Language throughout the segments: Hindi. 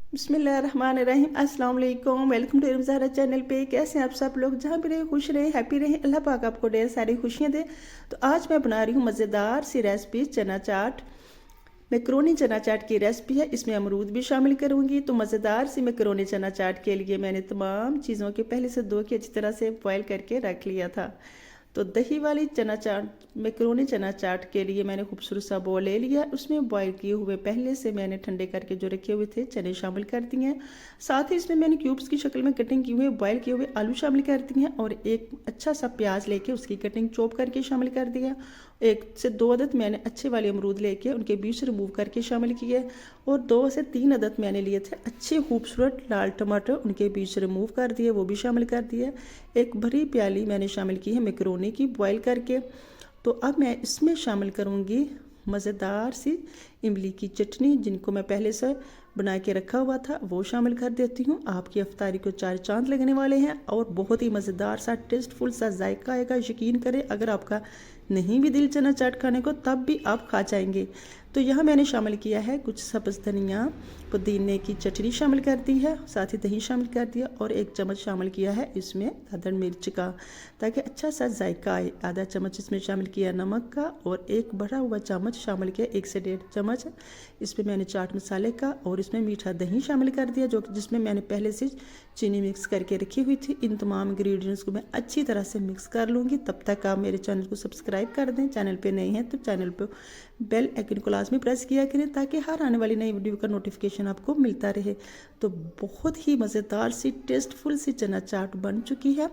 बिस्मिल्लाहिर्रहमानिर्रहीम अस्सलाम वालेकुम। वेलकम टू ज़हरा चैनल पे। कैसे हैं आप सब लोग? जहाँ भी रहे खुश रहे, हैप्पी रहे, अल्लाह पाक आपको ढेर सारी खुशियाँ दे। तो आज मैं बना रही हूँ मज़ेदार सी रेसिपी चना चाट। मैक्रोनी चना चाट की रेसिपी है, इसमें अमरूद भी शामिल करूँगी। तो मज़ेदार सी मैक्रोनी चना चाट के लिए मैंने तमाम चीज़ों के पहले से धो के अच्छी तरह से बॉयल करके रख लिया था। तो दही वाली चना चाट मैक्रोनी चना चाट के लिए मैंने खूबसूरत सा बोल ले लिया। उसमें बॉयल किए हुए पहले से मैंने ठंडे करके जो रखे हुए थे चने शामिल कर दिए हैं। साथ ही इसमें मैंने क्यूब्स की शक्ल में कटिंग किए हुए बॉयल किए हुए आलू शामिल कर दिए हैं और एक अच्छा सा प्याज लेके उसकी कटिंग चॉप करके शामिल कर दिया। 1 से 2 अदद मैंने अच्छे वाले अमरूद लेके उनके बीज रिमूव करके शामिल किए और 2 से 3 अदद मैंने लिए थे अच्छे खूबसूरत लाल टमाटर, उनके बीज रिमूव कर दिए, वो भी शामिल कर दिए। एक भरी प्याली मैंने शामिल की है मैक्रोनी की बॉयल करके। तो अब मैं इसमें शामिल करूँगी मज़ेदार सी इमली की चटनी, जिनको मैं पहले से बना के रखा हुआ था, वो शामिल कर देती हूँ। आपकी अफ्तारी को 4 चांद लगने वाले हैं और बहुत ही मज़ेदार सा टेस्टफुल सा जायका आएगा। यकीन करें, अगर आपका नहीं भी दिल चना चाट खाने को तब भी आप खा जाएंगे। तो यहाँ मैंने शामिल किया है कुछ सब्ज़ धनिया, पुदीने की चटनी शामिल कर दी है, साथ ही दही शामिल कर दिया और 1 चम्मच शामिल किया है इसमें दादड़ मिर्च का, ताकि अच्छा सा जायका आए। आधा चम्मच इसमें शामिल किया नमक का और एक बड़ा हुआ चम्मच शामिल किया 1 से 1.5 चम्मच इसमें मैंने चाट मसाले का और इसमें मीठा दही शामिल कर दिया, जो जिसमें मैंने पहले से चीनी मिक्स करके रखी हुई थी। इन तमाम इंग्रेडिएंट्स को मैं अच्छी तरह से मिक्स कर लूँगी। तब तक आप मेरे चैनल को सब्सक्राइब कर दें। चैनल पे नए हैं तो चैनल पे बेल आइकन को लाजमी प्रेस किया करें, ताकि हर आने वाली नई वीडियो का नोटिफिकेशन आपको मिलता रहे। तो बहुत ही मज़ेदार सी टेस्टफुल सी चना चाट बन चुकी है।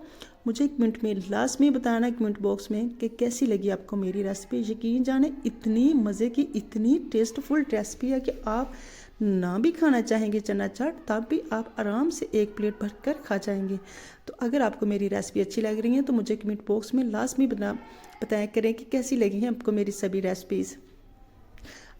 मुझे कमेंट में लाजमी बताना, कमेंट बॉक्स में, कि कैसी लगी आपको मेरी रेसिपी। यकीन जाने इतनी मज़े की, इतनी टेस्टफुल रेसिपी है कि आप ना भी खाना चाहेंगे चना चाट तब भी आप आराम से 1 प्लेट भर कर खा जाएंगे। तो अगर आपको मेरी रेसिपी अच्छी लग रही है तो मुझे कमेंट बॉक्स में लाजमी बताया करें कि कैसी लगी हैं आपको मेरी सभी रेसिपीज़।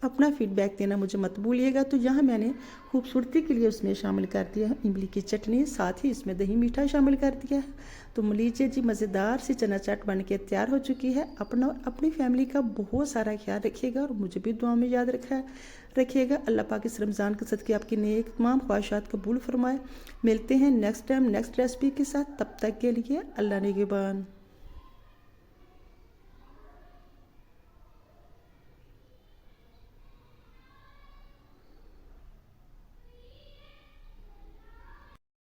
अपना फीडबैक देना मुझे मत भूलिएगा। तो यहाँ मैंने खूबसूरती के लिए उसमें शामिल कर दिया है इमली की चटनी, साथ ही इसमें दही मीठा शामिल कर दिया है। तो लीजिए जी, मज़ेदार सी चना चाट बन के तैयार हो चुकी है। अपना और अपनी फैमिली का बहुत सारा ख्याल रखिएगा और मुझे भी दुआ में याद रखिएगा। अल्लाह पाक इस रमज़ान के सदक़े आपकी नेक तमाम ख्वाहिशात कबूल फरमाए। मिलते हैं नेक्स्ट टाइम नेक्स्ट रेसिपी के साथ। तब तक के लिए अल्लाह निगहबान।